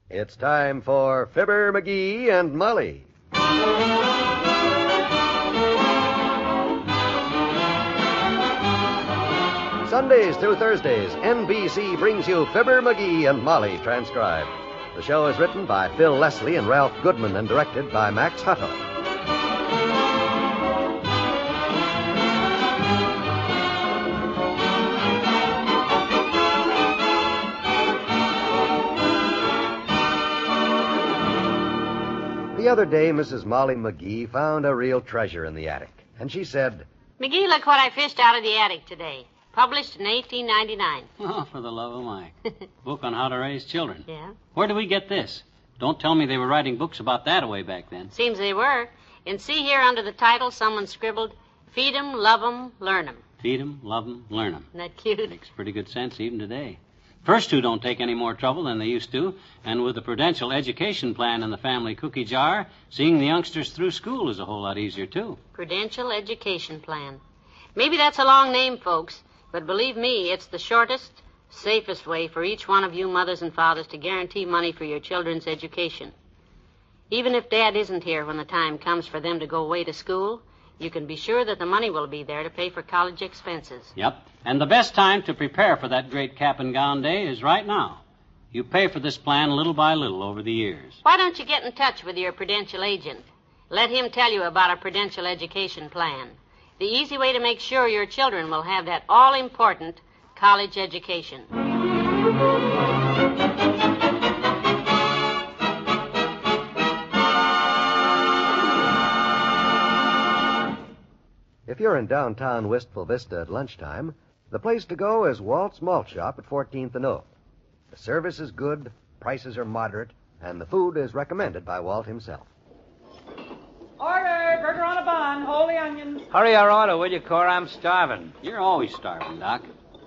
It's time for Fibber, McGee, and Molly. Sundays through Thursdays, NBC brings you Fibber, McGee, and Molly transcribed. The show is written by Phil Leslie and Ralph Goodman and directed by Max Hutto. The other day, Mrs. Molly McGee found a real treasure in the attic. And she said, McGee, look what I fished out of the attic today. Published in 1899. Oh, for the love of Mike. Book on how to raise children. Yeah? Where did we get this? Don't tell me they were writing books about that way back then. Seems they were. And see here under the title, someone scribbled, Feed 'em, love 'em, learn 'em. Feed 'em, love 'em, learn 'em. Isn't that cute? Makes pretty good sense even today. First two don't take any more trouble than they used to, and with the Prudential Education Plan in the family cookie jar, seeing the youngsters through school is a whole lot easier, too. Prudential Education Plan. Maybe that's a long name, folks, but believe me, it's the shortest, safest way for each one of you mothers and fathers to guarantee money for your children's education. Even if Dad isn't here when the time comes for them to go away to school, you can be sure that the money will be there to pay for college expenses. Yep, and the best time to prepare for that great cap and gown day is right now. You pay for this plan little by little over the years. Why don't you get in touch with your Prudential agent? Let him tell you about a Prudential Education Plan. The easy way to make sure your children will have that all-important college education. if you're in downtown Wistful Vista at lunchtime, the place to go is Walt's Malt Shop at 14th and Oak. The service is good, prices are moderate, and the food is recommended by Walt himself. Order, burger on a bun, hold the onions. Hurry our order, will you, Cora? I'm starving. You're always starving, Doc.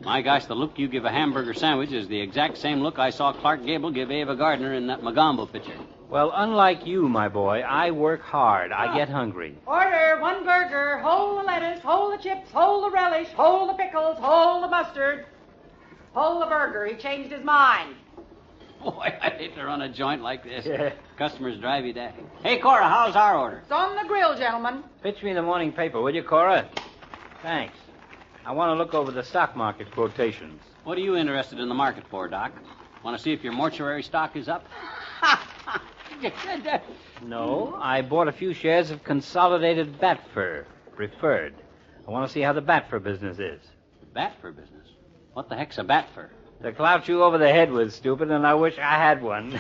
My gosh, the look you give a hamburger sandwich is the exact same look I saw Clark Gable give Ava Gardner in that Magombo picture. Well, unlike you, my boy, I work hard. I get hungry. Order, one burger, hold the lettuce, hold the chips, hold the relish, hold the pickles, hold the mustard. Hold the burger, he changed his mind. Boy, I'd hate to run a joint like this. Yeah. Customers drive you daffy. Hey, Cora, how's our order? It's on the grill, gentlemen. Pitch me the morning paper, will you, Cora? Thanks. I want to look over the stock market quotations. What are you interested in the market for, Doc? Want to see if your mortuary stock is up? No, I bought a few shares of Consolidated Batfur, preferred. I want to see how the Batfur business is. Bat fur business? What the heck's a bat fur? The clout you over the head with, stupid, and I wish I had one.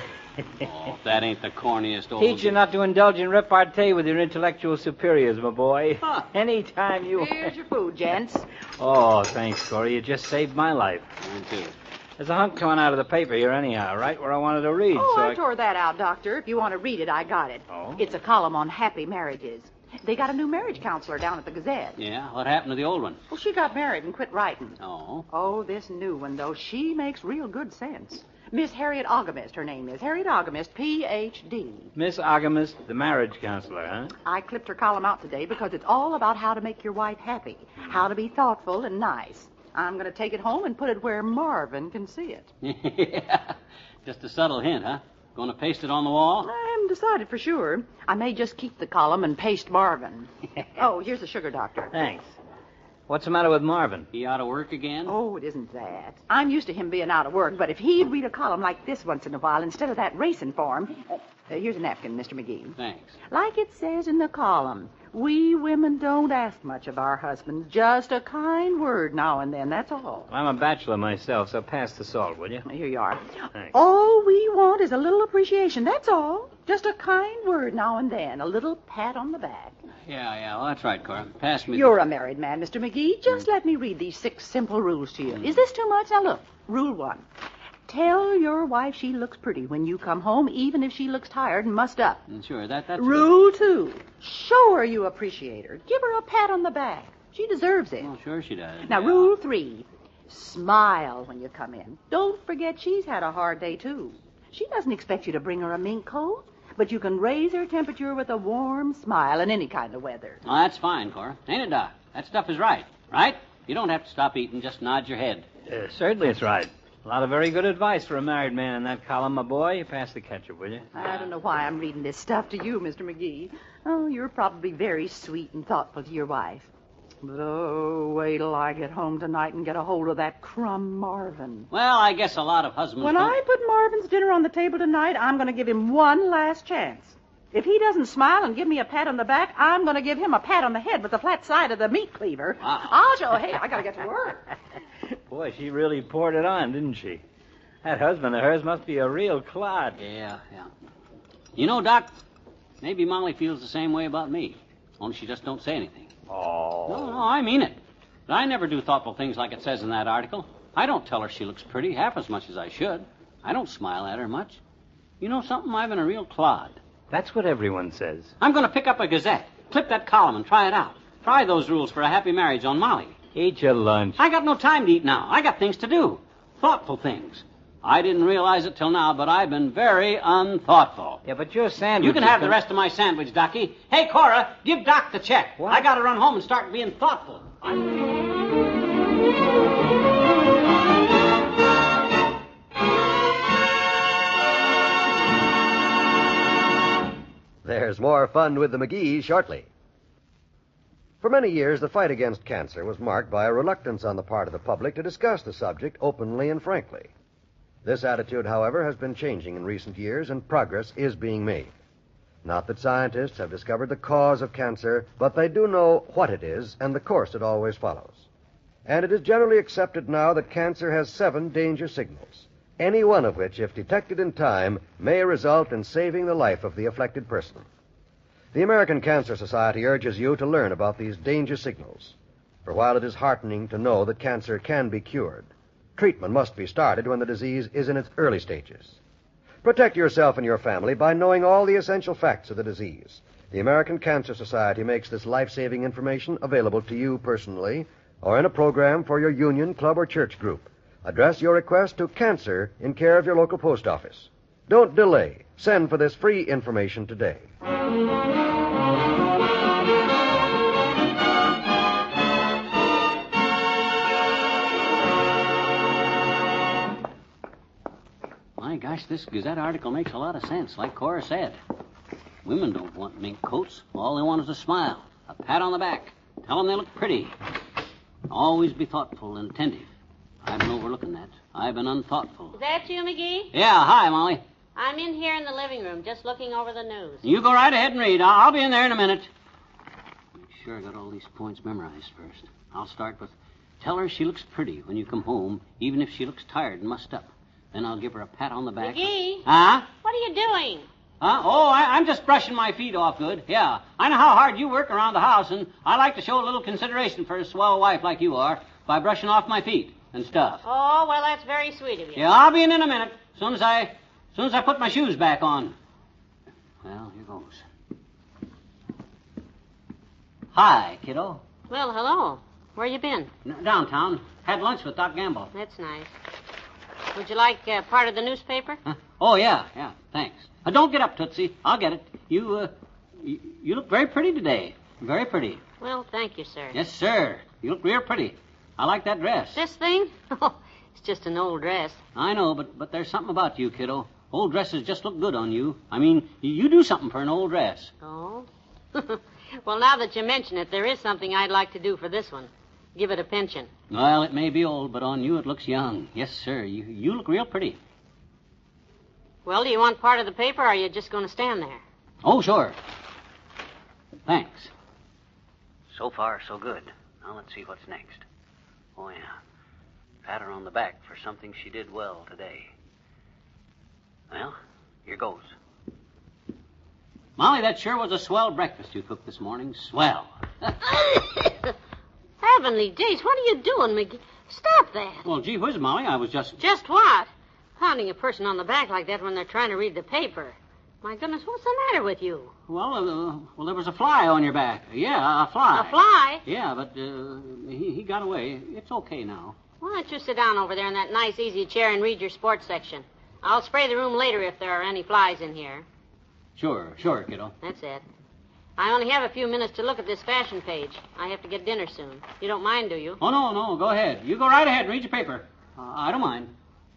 Oh, that ain't the corniest old... Teach you not to indulge in repartee with your intellectual superiors, my boy. Huh. Anytime you... Here's your food, gents. Oh, thanks, Corey. You just saved my life. Mine, too. There's a hunk torn out of the paper here anyhow, right where I wanted to read. Oh, so I tore that out, Doctor. If you want to read it, I got it. Oh? It's a column on happy marriages. They got a new marriage counselor down at the Gazette. Yeah, what happened to the old one? Well, she got married and quit writing. Oh. Oh, this new one, though, she makes real good sense. Miss Harriet August, her name is. Harriet August, Ph.D. Miss August, the marriage counselor, huh? I clipped her column out today because it's all about how to make your wife happy, how to be thoughtful and nice. I'm going to take it home and put it where Marvin can see it. Yeah. Just a subtle hint, huh? Going to paste it on the wall? I haven't decided for sure. I may just keep the column and paste Marvin. Oh, here's the sugar, Doctor. Thanks. What's the matter with Marvin? He out of work again? Oh, it isn't that. I'm used to him being out of work, but if he'd read a column like this once in a while instead of that racing form... here's a napkin, Mr. McGee. Thanks. Like it says in the column, we women don't ask much of our husbands. Just a kind word now and then, that's all. I'm a bachelor myself, so pass the salt, will you? Here you are. Thanks. All we want is a little appreciation, that's all. Just a kind word now and then, a little pat on the back. Yeah, well, that's right, Cora. Pass me You're a married man, Mr. McGee. Just let me read these 6 simple rules to you. Is this too much? Now, look. Rule 1. Tell your wife she looks pretty when you come home, even if she looks tired and mussed up. Sure, that's... Rule 2. Show her you appreciate her. Give her a pat on the back. She deserves it. Oh, sure she does. Now, Yeah. Rule 3. Smile when you come in. Don't forget she's had a hard day, too. She doesn't expect you to bring her a mink coat, but you can raise her temperature with a warm smile in any kind of weather. Oh, that's fine, Cora. Ain't it, Doc? That stuff is right, right? You don't have to stop eating, just nod your head. Certainly it's right. A lot of very good advice for a married man in that column, my boy. Pass the ketchup, will you? I don't know why I'm reading this stuff to you, Mr. McGee. Oh, you're probably very sweet and thoughtful to your wife. But oh, wait till I get home tonight and get a hold of that crumb Marvin. Well, I guess a lot of husbands When don't... I put Marvin's dinner on the table tonight, I'm going to give him one last chance. If he doesn't smile and give me a pat on the back, I'm going to give him a pat on the head with the flat side of the meat cleaver. Wow. I'll show. Hey, I got to get to work. Boy, she really poured it on, didn't she? That husband of hers must be a real clod. Yeah. You know, Doc, maybe Molly feels the same way about me. Only she just don't say anything. Oh. No, I mean it. But I never do thoughtful things like it says in that article. I don't tell her she looks pretty half as much as I should. I don't smile at her much. You know something? I've been a real clod. That's what everyone says. I'm going to pick up a Gazette, clip that column, and try it out. Try those rules for a happy marriage on Molly. Eat your lunch. I got no time to eat now. I got things to do. Thoughtful things. I didn't realize it till now, but I've been very unthoughtful. Yeah, but your sandwich... You can have the rest of my sandwich, Docky. Hey, Cora, give Doc the check. What? I got to run home and start being thoughtful. There's more fun with the McGees shortly. For many years, the fight against cancer was marked by a reluctance on the part of the public to discuss the subject openly and frankly. This attitude, however, has been changing in recent years, and progress is being made. Not that scientists have discovered the cause of cancer, but they do know what it is and the course it always follows. And it is generally accepted now that cancer has 7 danger signals, any one of which, if detected in time, may result in saving the life of the afflicted person. The American Cancer Society urges you to learn about these danger signals. For while it is heartening to know that cancer can be cured, treatment must be started when the disease is in its early stages. Protect yourself and your family by knowing all the essential facts of the disease. The American Cancer Society makes this life-saving information available to you personally or in a program for your union, club, or church group. Address your request to Cancer in care of your local post office. Don't delay. Send for this free information today. My gosh, this Gazette article makes a lot of sense, like Cora said. Women don't want mink coats. All they want is a smile, a pat on the back. Tell them they look pretty. Always be thoughtful and attentive. I've been overlooking that. I've been unthoughtful. Is that you, McGee? Yeah, hi, Molly. I'm in here in the living room, just looking over the news. You go right ahead and read. I'll be in there in a minute. Make sure I got all these points memorized first. I'll start with, tell her she looks pretty when you come home, even if she looks tired and mussed up. Then I'll give her a pat on the back. McGee? Huh? What are you doing? Huh? Oh, I'm just brushing my feet off good. Yeah. I know how hard you work around the house, and I like to show a little consideration for a swell wife like you are by brushing off my feet and stuff. Oh, well, that's very sweet of you. Yeah, I'll be in a minute. As soon as I put my shoes back on. Well, here goes. Hi, kiddo. Well, hello. Where you been? Downtown. Had lunch with Doc Gamble. That's nice. Would you like part of the newspaper? Huh? Oh, yeah, thanks. Don't get up, Tootsie. I'll get it. You look very pretty today. Very pretty. Well, thank you, sir. Yes, sir. You look real pretty. I like that dress. This thing? Oh, it's just an old dress. I know, but there's something about you, kiddo. Old dresses just look good on you. I mean, you do something for an old dress. Oh? Well, now that you mention it, there is something I'd like to do for this one. Give it a pension. Well, it may be old, but on you it looks young. Yes, sir. You look real pretty. Well, do you want part of the paper, or are you just going to stand there? Oh, sure. Thanks. So far, so good. Now let's see what's next. Oh, yeah. Pat her on the back for something she did well today. Well, here goes. Molly, that sure was a swell breakfast you cooked this morning. Swell. Heavenly days, what are you doing, McGee? Stop that. Well, gee whiz, Molly, I was just... Just what? Pounding a person on the back like that when they're trying to read the paper. My goodness, what's the matter with you? Well, there was a fly on your back. Yeah, a fly. A fly? Yeah, but he got away. It's okay now. Why don't you sit down over there in that nice, easy chair and read your sports section? I'll spray the room later if there are any flies in here. Sure, kiddo. That's it. I only have a few minutes to look at this fashion page. I have to get dinner soon. You don't mind, do you? Oh, no, go ahead. You go right ahead and read your paper. I don't mind.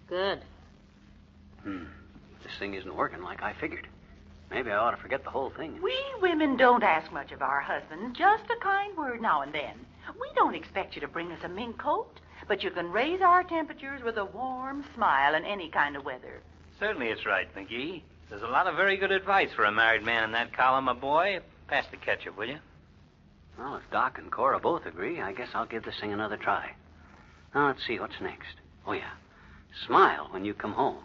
Good. This thing isn't working like I figured. Maybe I ought to forget the whole thing. We women don't ask much of our husbands, just a kind word now and then. We don't expect you to bring us a mink coat, but you can raise our temperatures with a warm smile in any kind of weather. Certainly it's right, McGee. There's a lot of very good advice for a married man in that column, my boy. Pass the ketchup, will you? Well, if Doc and Cora both agree, I guess I'll give this thing another try. Now, let's see what's next. Oh, yeah. Smile when you come home.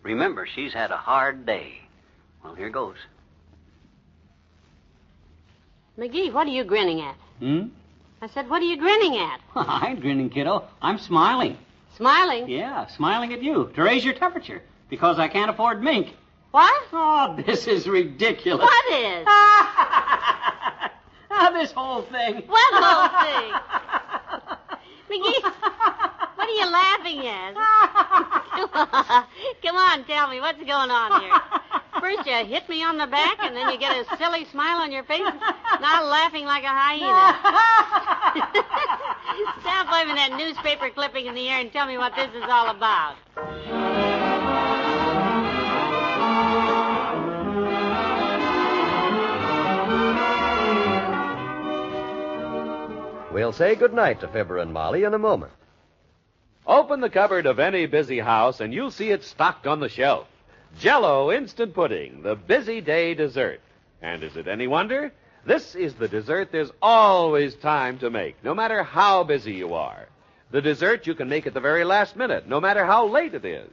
Remember, she's had a hard day. Well, here goes. McGee, what are you grinning at? Hmm? I said, what are you grinning at? I ain't grinning, kiddo. I'm smiling. Smiling? Yeah, smiling at you to raise your temperature because I can't afford mink. What? Oh, this is ridiculous. What is? This whole thing. What whole thing? McGee, what are you laughing at? Come on, tell me, what's going on here? First you hit me on the back, and then you get a silly smile on your face, now laughing like a hyena. Stop waving that newspaper clipping in the air and tell me what this is all about. We'll say goodnight to Fibber and Molly in a moment. Open the cupboard of any busy house and you'll see it stocked on the shelf. Jell-O Instant Pudding, the busy day dessert. And is it any wonder? This is the dessert there's always time to make, no matter how busy you are. The dessert you can make at the very last minute, no matter how late it is.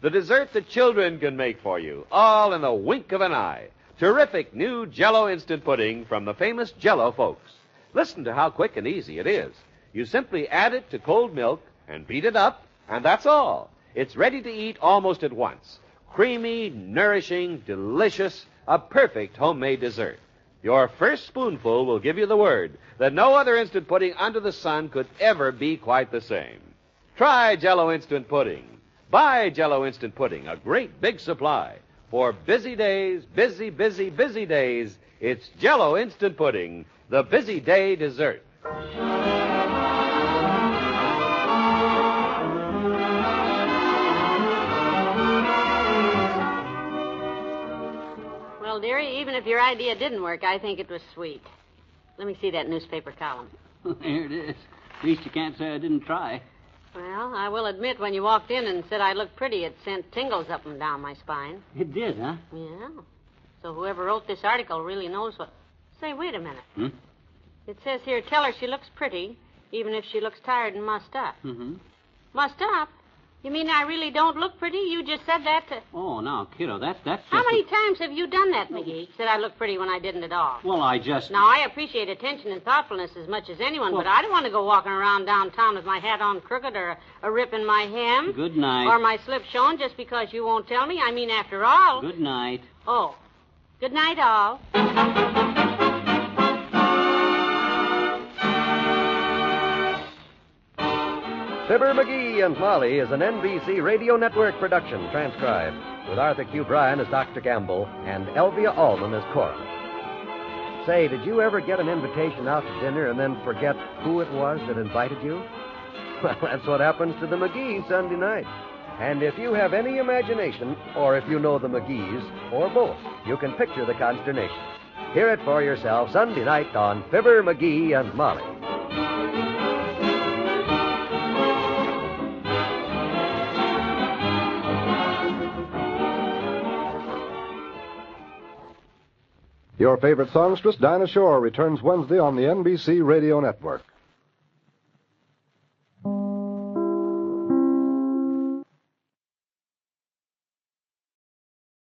The dessert the children can make for you, all in the wink of an eye. Terrific new Jell-O Instant Pudding from the famous Jell-O folks. Listen to how quick and easy it is. You simply add it to cold milk and beat it up, and that's all. It's ready to eat almost at once. Creamy, nourishing, delicious, a perfect homemade dessert. Your first spoonful will give you the word that no other instant pudding under the sun could ever be quite the same. Try Jell-O Instant Pudding. Buy Jell-O Instant Pudding, a great big supply. For busy days, busy days, it's Jell-O Instant Pudding, the busy day dessert. Well, dearie, even if your idea didn't work, I think it was sweet. Let me see that newspaper column. There it is. At least you can't say I didn't try. Well, I will admit, when you walked in and said I looked pretty, it sent tingles up and down my spine. It did, huh? Yeah. So whoever wrote this article really knows what... Say, wait a minute. Hmm? It says here, tell her she looks pretty, even if she looks tired and mussed up. Mm-hmm. Mussed up? You mean I really don't look pretty? You just said that to... Oh, now, kiddo, that's just... How many times have you done that, McGee? Said I look pretty when I didn't at all. Well, I just... Now, I appreciate attention and thoughtfulness as much as anyone, but I don't want to go walking around downtown with my hat on crooked or a rip in my hem. Good night. Or my slip showing just because you won't tell me. I mean, after all... Good night. Oh. Good night, all. Fibber, McGee, and Molly is an NBC Radio Network production, transcribed, with Arthur Q. Bryan as Dr. Gamble and Elvia Allman as Cora. Say, did you ever get an invitation out to dinner and then forget who it was that invited you? Well, that's what happens to the McGees Sunday night. And if you have any imagination, or if you know the McGees, or both, you can picture the consternation. Hear it for yourself Sunday night on Fibber, McGee, and Molly. Your favorite songstress, Dinah Shore, returns Wednesday on the NBC Radio Network.